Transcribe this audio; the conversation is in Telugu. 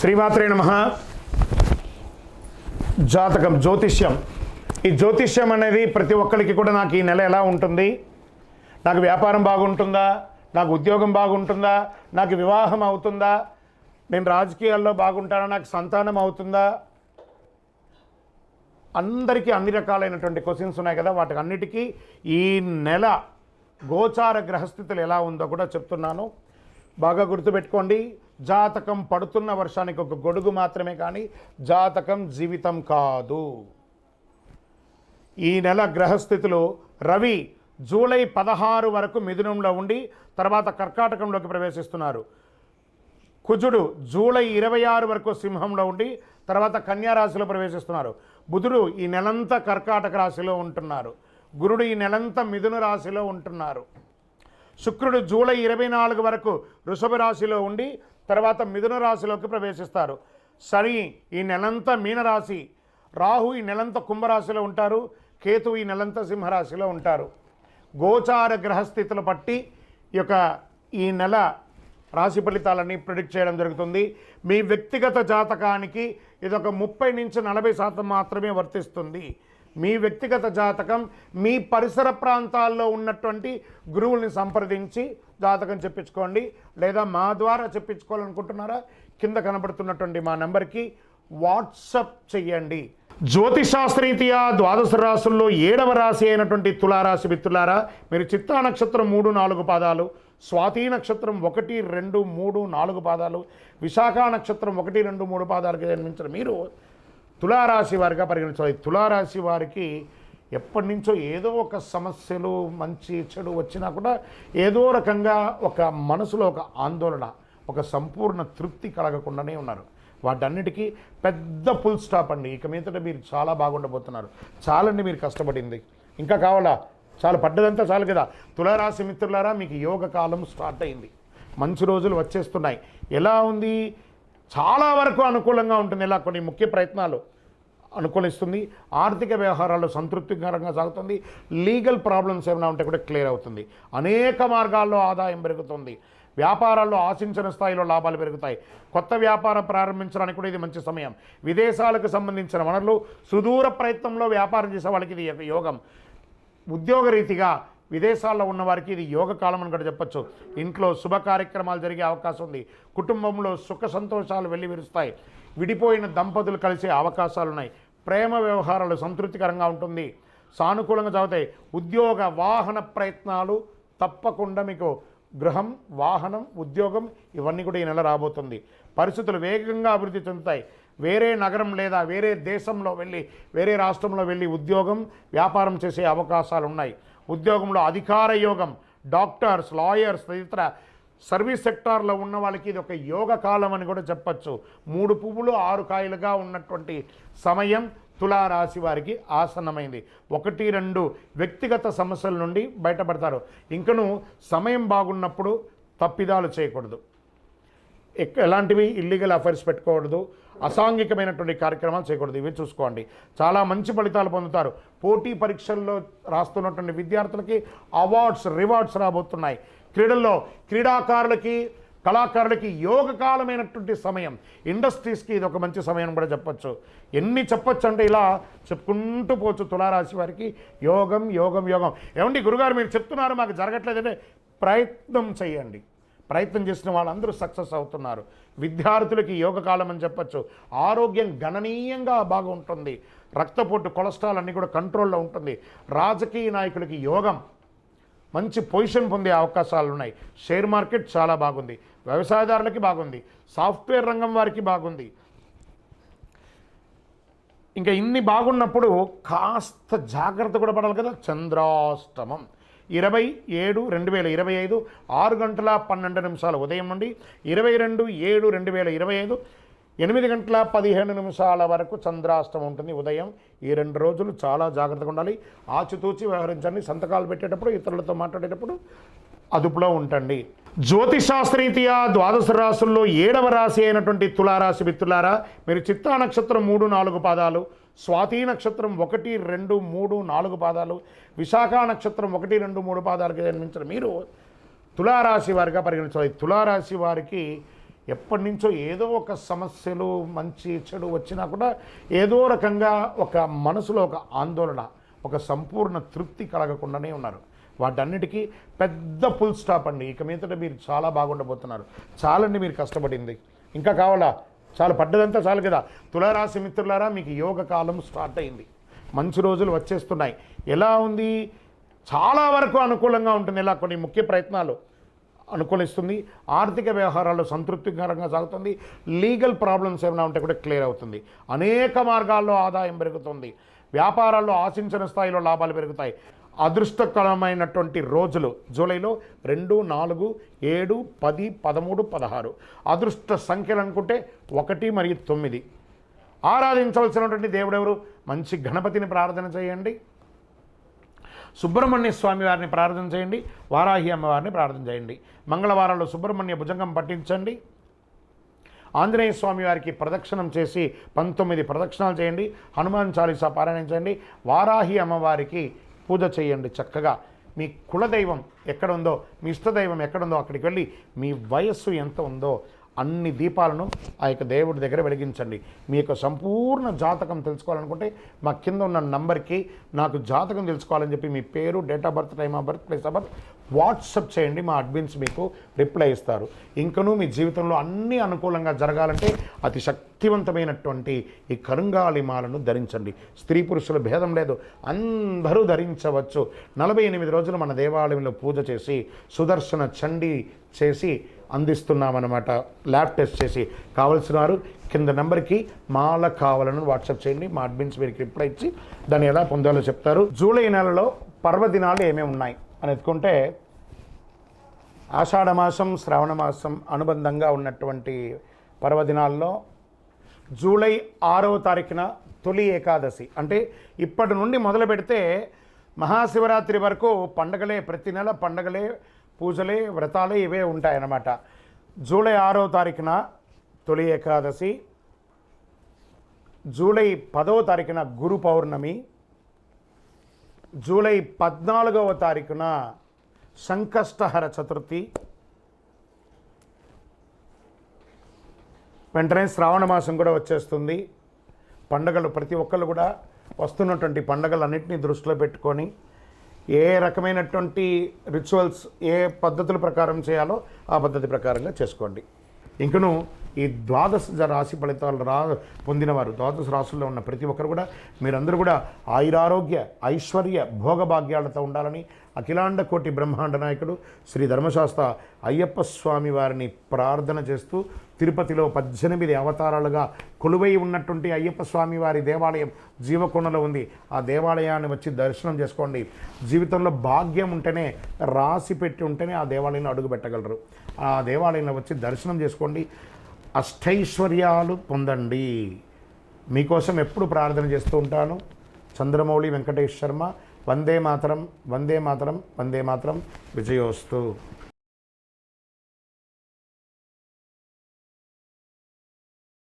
శ్రీమాత్రే నమః. జాతకం, జ్యోతిష్యం. ఈ జ్యోతిష్యం అనేది ప్రతి ఒక్కరికి కూడా నాకు ఈ నెల ఎలా ఉంటుంది, నాకు వ్యాపారం బాగుంటుందా, నాకు ఉద్యోగం బాగుంటుందా, నాకు వివాహం అవుతుందా, నేను రాజకీయాల్లో బాగుంటానా, నాకు సంతానం అవుతుందా, అందరికీ అన్ని రకాలైనటువంటి క్వశ్చన్స్ ఉన్నాయి కదా. వాటికి అన్నిటికీ ఈ నెల గోచార గ్రహస్థితులు ఎలా ఉందో కూడా చెప్తున్నాను. బాగా గుర్తుపెట్టుకోండి. జాతకం పడుతున్న వర్షానికి ఒక గొడుగు మాత్రమే, కానీ జాతకం జీవితం కాదు. ఈ నెల గ్రహస్థితులు: రవి జూలై 16 వరకు మిథునంలో ఉండి తర్వాత కర్కాటకంలోకి ప్రవేశిస్తున్నారు. కుజుడు జూలై 26 వరకు సింహంలో ఉండి తర్వాత కన్యా రాశిలో ప్రవేశిస్తున్నారు. బుధుడు ఈ నెలంతా కర్కాటక రాశిలో ఉంటున్నారు. గురుడు ఈ నెలంతా మిథున రాశిలో ఉంటున్నారు. శుక్రుడు జూలై 24 వరకు వృషభ రాశిలో ఉండి తర్వాత మిథున రాశిలోకి ప్రవేశిస్తారు. శని ఈ నెలంతా మీనరాశి, రాహు ఈ నెలంతా కుంభరాశిలో ఉంటారు, కేతు ఈ నెలంతా సింహరాశిలో ఉంటారు. గోచార గ్రహస్థితులు బట్టి ఈ నెల రాశి ఫలితాలన్నీ ప్రిడిక్ట్ చేయడం జరుగుతుంది. మీ వ్యక్తిగత జాతకానికి ఇది ఒక 30 నుంచి 40% మాత్రమే వర్తిస్తుంది. మీ వ్యక్తిగత జాతకం మీ పరిసర ప్రాంతాల్లో ఉన్నటువంటి గురువుల్ని సంప్రదించి జాతకం చెప్పించుకోండి. లేదా మా ద్వారా చెప్పించుకోవాలనుకుంటున్నారా, కింద కనబడుతున్నటువంటి మా నెంబర్కి వాట్సప్ చెయ్యండి. జ్యోతిశాస్త్రరీత్యా ద్వాదశ రాశుల్లో 7వ రాశి అయినటువంటి తులారాశి మిత్రులారా, మీరు చిత్తా నక్షత్రం 3, 4 పాదాలు, స్వాతి నక్షత్రం 1, 2, 3, 4 పాదాలు, విశాఖ నక్షత్రం 1, 2, 3 పాదాలకు జన్మించిన మీరు తులారాశి వారిగా పరిగణించాలి. తులారాశి వారికి ఎప్పటి నుంచో ఏదో ఒక సమస్యలు, మంచి చెడు వచ్చినా కూడా ఏదో రకంగా ఒక మనసులో ఒక ఆందోళన, ఒక సంపూర్ణ తృప్తి కలగకుండానే ఉన్నారు. వాటన్నిటికీ పెద్ద ఫుల్ స్టాప్ అండి. ఇక మీదట మీరు చాలా బాగుండబోతున్నారు. చాలండి మీరు కష్టపడింది, ఇంకా కావాలా? చాలా పడ్డదంతా చాలు కదా. తులారాశి మిత్రులారా, మీకు యోగ కాలం స్టార్ట్ అయింది. మంచి రోజులు వచ్చేస్తున్నాయి. ఎలా ఉంది? చాలా వరకు అనుకూలంగా ఉంటుంది. ఇలా కొన్ని ముఖ్య ప్రయత్నాలు అనుకూలిస్తుంది. ఆర్థిక వ్యవహారాలు సంతృప్తికరంగా సాగుతుంది. లీగల్ ప్రాబ్లమ్స్ ఏమైనా ఉంటే కూడా క్లియర్ అవుతుంది. అనేక మార్గాల్లో ఆదాయం పెరుగుతుంది. వ్యాపారాల్లో ఆశించిన స్థాయిలో లాభాలు పెరుగుతాయి. కొత్త వ్యాపారం ప్రారంభించడానికి కూడా ఇది మంచి సమయం. విదేశాలకు సంబంధించిన వనరులు, సుదూర ప్రయత్నంలో వ్యాపారం చేసే వాళ్ళకి ఇది యోగం. ఉద్యోగరీతిగా విదేశాల్లో ఉన్నవారికి ఇది యోగ కాలం అని కూడా చెప్పచ్చు. ఇంట్లో శుభ కార్యక్రమాలు జరిగే అవకాశం ఉంది. కుటుంబంలో సుఖ సంతోషాలు వెళ్ళి విరుస్తాయి. విడిపోయిన దంపతులు కలిసే అవకాశాలు ఉన్నాయి. ప్రేమ వ్యవహారాలు సంతృప్తికరంగా ఉంటుంది, సానుకూలంగా సాగుతాయి. ఉద్యోగ వాహన ప్రయత్నాలు తప్పకుండా మీకు గృహం, వాహనం, ఉద్యోగం ఇవన్నీ కూడా ఈ నెల రాబోతుంది. పరిస్థితులు వేగంగా అభివృద్ధి చెందుతాయి. వేరే నగరం లేదా వేరే దేశంలో వెళ్ళి, వేరే రాష్ట్రంలో వెళ్ళి ఉద్యోగం, వ్యాపారం చేసే అవకాశాలు ఉన్నాయి. ఉద్యోగంలో అధికార యోగం, డాక్టర్స్, లాయర్స్ తదితర సర్వీస్ సెక్టార్లో ఉన్న వాళ్ళకి ఇది ఒక యోగ కాలం అని కూడా చెప్పచ్చు. 3 పువ్వులు 6 కాయలుగా ఉన్నటువంటి సమయం తులారాశి వారికి ఆసన్నమైంది. 1, 2 వ్యక్తిగత సమస్యల నుండి బయటపడతారు. ఇంకను సమయం బాగున్నప్పుడు తప్పిదాలు చేయకూడదు. ఎలాంటివి ఇల్లీగల్ అఫైర్స్ పెట్టుకోకూడదు, అసాంఘికమైనటువంటి కార్యక్రమాలు చేయకూడదు. ఇవి చూసుకోండి. చాలా మంచి ఫలితాలు పొందుతారు. పోటీ పరీక్షల్లో రాస్తున్నటువంటి విద్యార్థులకి అవార్డ్స్, రివార్డ్స్ రాబోతున్నాయి. క్రీడల్లో క్రీడాకారులకి, కళాకారులకి యోగకాలమైనటువంటి సమయం. ఇండస్ట్రీస్కి ఇది ఒక మంచి సమయం కూడా చెప్పచ్చు. ఎన్ని చెప్పచ్చు అంటే ఇలా చెప్పుకుంటూ పోవచ్చు. తులారాశి వారికి యోగం, యోగం, యోగం. ఏమండి గురుగారు మీరు చెప్తున్నారు మాకు జరగట్లేదంటే ప్రయత్నం చేయండి. ప్రయత్నం చేసిన వాళ్ళందరూ సక్సెస్ అవుతున్నారు. విద్యార్థులకి యోగకాలం అని చెప్పచ్చు. ఆరోగ్యం గణనీయంగా బాగుంటుంది. రక్తపోటు, కొలెస్ట్రాల్ అన్నీ కూడా కంట్రోల్లో ఉంటుంది. రాజకీయ నాయకులకి యోగం, మంచి పొజిషన్ పొందే అవకాశాలు ఉన్నాయి. షేర్ మార్కెట్ చాలా బాగుంది. వ్యవసాయదారులకి బాగుంది. సాఫ్ట్వేర్ రంగం వారికి బాగుంది. ఇంకా ఇన్ని బాగున్నప్పుడు కాస్త జాగ్రత్త కూడా పడాలి కదా. చంద్రాష్టమం 27/2025 6:12 ఉదయం నుండి 22/7/2025 8:15 వరకు చంద్రాష్టమం ఉంటుంది ఉదయం. ఈ 2 రోజులు చాలా జాగ్రత్తగా ఉండాలి. ఆచితూచి వ్యవహరించండి. సంతకాలు పెట్టేటప్పుడు, ఇతరులతో మాట్లాడేటప్పుడు అదుపులో ఉంటండి. జ్యోతిశాస్త్రరీత్యా ద్వాదశ రాశుల్లో 7వ రాశి అయినటువంటి తులారాశి మిత్రులారా, మీరు చిత్తా నక్షత్రం 3, 4 పాదాలు, స్వాతి నక్షత్రం 1, 2, 3, 4 పాదాలు, విశాఖ నక్షత్రం 1, 2, 3 పాదాలకు జన్మించిన మీరు తులారాశి వారిగా పరిగణించాలి. తులారాశి వారికి ఎప్పటి నుంచో ఏదో ఒక సమస్యలు మంచి చెడు వచ్చినా కూడా ఏదో రకంగా ఒక మనసులో ఒక ఆందోళన, ఒక సంపూర్ణ తృప్తి కలగకుండానే ఉన్నారు. వాటన్నిటికీ పెద్ద ఫుల్ స్టాప్ అండి. ఇక మీదట మీరు చాలా బాగుండబోతున్నారు. చాలండి మీరు కష్టపడింది, ఇంకా కావాలా? చాలా పడ్డదంతా చాలు కదా. తులారాశి మిత్రులారా, మీకు యోగ కాలం స్టార్ట్ అయింది. మంచి రోజులు వచ్చేస్తున్నాయి. ఎలా ఉంది? చాలా వరకు అనుకూలంగా ఉంటుంది. ఇలా కొన్ని ముఖ్య ప్రయత్నాలు అనుకూలిస్తుంది. ఆర్థిక వ్యవహారాలు సంతృప్తికరంగా సాగుతుంది. లీగల్ ప్రాబ్లమ్స్ ఏమైనా ఉంటే కూడా క్లియర్ అవుతుంది. అనేక మార్గాల్లో ఆదాయం పెరుగుతుంది. వ్యాపారాల్లో ఆశించిన స్థాయిలో లాభాలు పెరుగుతాయి. అదృష్టకరమైనటువంటి రోజులు జూలైలో 2, 4, 7, 10, 13, 16. అదృష్ట సంఖ్యలు అనుకుంటే 1 మరియు 9. ఆరాధించవలసినటువంటి దేవుడెవరు? మంచి గణపతిని ప్రార్థన చేయండి, సుబ్రహ్మణ్య స్వామి వారిని ప్రార్థన చేయండి, వారాహి అమ్మవారిని ప్రార్థన చేయండి. మంగళవారాల్లో సుబ్రహ్మణ్య భుజంగం పట్టించండి. ఆంజనేయ స్వామి వారికి ప్రదక్షిణం చేసి 19 ప్రదక్షిణాలు చేయండి. హనుమాన్ చాలీసా పారాయణం చేయండి. వారాహి అమ్మవారికి పూజ చేయండి. చక్కగా మీ కులదైవం ఎక్కడుందో, మీ ఇష్టదైవం ఎక్కడుందో అక్కడికి వెళ్ళి మీ వయస్సు ఎంత ఉందో అన్ని దీపాలను ఆ యొక్క దేవుడి దగ్గర వెలిగించండి. మీ యొక్క సంపూర్ణ జాతకం తెలుసుకోవాలనుకుంటే మా కింద ఉన్న నంబర్కి నాకు జాతకం తెలుసుకోవాలని చెప్పి మీ పేరు, date of birth, time of birth, place of birth WhatsApp చేయండి. మా అడ్మిన్స్ మీకు రిప్లై ఇస్తారు. ఇంకనూ మీ జీవితంలో అన్నీ అనుకూలంగా జరగాలంటే అతి శక్తివంతమైనటువంటి ఈ కరుంగాలి మాలను ధరించండి. స్త్రీ పురుషుల భేదం లేదు, అందరూ ధరించవచ్చు. 48 రోజులు మన దేవాలయంలో పూజ చేసి సుదర్శన చండీ చేసి అందిస్తున్నామన్నమాట. ల్యాబ్ టెస్ట్ చేసి కావలసిన వారు కింద నెంబర్కి మాల కావాలని వాట్సాప్ చేయండి. మా అడ్మిన్స్ మీకు రిప్లై ఇచ్చి దాన్ని ఎలా పొందాలో చెప్తారు. జూలై నెలలో పర్వదినాలు ఏమేమి ఉన్నాయి అని ఎత్తుకుంటే ఆషాఢమాసం, శ్రావణ మాసం అనుబంధంగా ఉన్నటువంటి పర్వదినాల్లో జూలై 6వ తారీఖున తొలి ఏకాదశి, అంటే ఇప్పటి నుండి మొదలు పెడితే మహాశివరాత్రి వరకు పండగలే, ప్రతి నెల పండగలే, పూజలే, వ్రతాలే ఇవే ఉంటాయన్నమాట. జూలై 6వ తారీఖున తొలి ఏకాదశి, జూలై 10వ తారీఖున గురు పౌర్ణమి, జూలై 14వ తారీఖున సంకష్టహర చతుర్థి, వెంటనే శ్రావణ మాసం కూడా వచ్చేస్తుంది. పండగలు ప్రతి ఒక్కళ్ళు కూడా వస్తున్నటువంటి పండగలన్నింటినీ దృష్టిలో పెట్టుకొని ఏ రకమైనటువంటి రిచువల్స్, ఏ పద్ధతుల ప్రకారం చేయాలో ఆ పద్ధతి ప్రకారంగా చేసుకోండి. ఇంకను ఈ 12 రాశి ఫలితాలు పొందినవారు, 12 రాశుల్లో ఉన్న ప్రతి ఒక్కరు కూడా మీరందరూ కూడా ఆయురారోగ్య, ఐశ్వర్య, భోగభాగ్యాలతో ఉండాలని అఖిలాండ కోటి బ్రహ్మాండ నాయకుడు శ్రీ ధర్మశాస్త్ర అయ్యప్ప స్వామి వారిని ప్రార్థన చేస్తూ, తిరుపతిలో 18 అవతారాలుగా కొలువై ఉన్నటువంటి అయ్యప్ప స్వామి వారి దేవాలయం జీవకొండలో ఉంది. ఆ దేవాలయాన్ని వచ్చి దర్శనం చేసుకోండి. జీవితంలో భాగ్యం ఉంటేనే, రాసి పెట్టి ఉంటేనే ఆ దేవాలయంలో అడుగు పెట్టగలరు. ఆ దేవాలయంలో వచ్చి దర్శనం చేసుకోండి, అష్టైశ్వర్యాలు పొందండి. మీకోసం ఎప్పుడు ప్రార్థన చేస్తూ ఉంటాను. చంద్రమౌళి వెంకటేష్ శర్మ. వందే మాతరం, వందే మాతరం, వందే మాతరం. విజయోస్తు.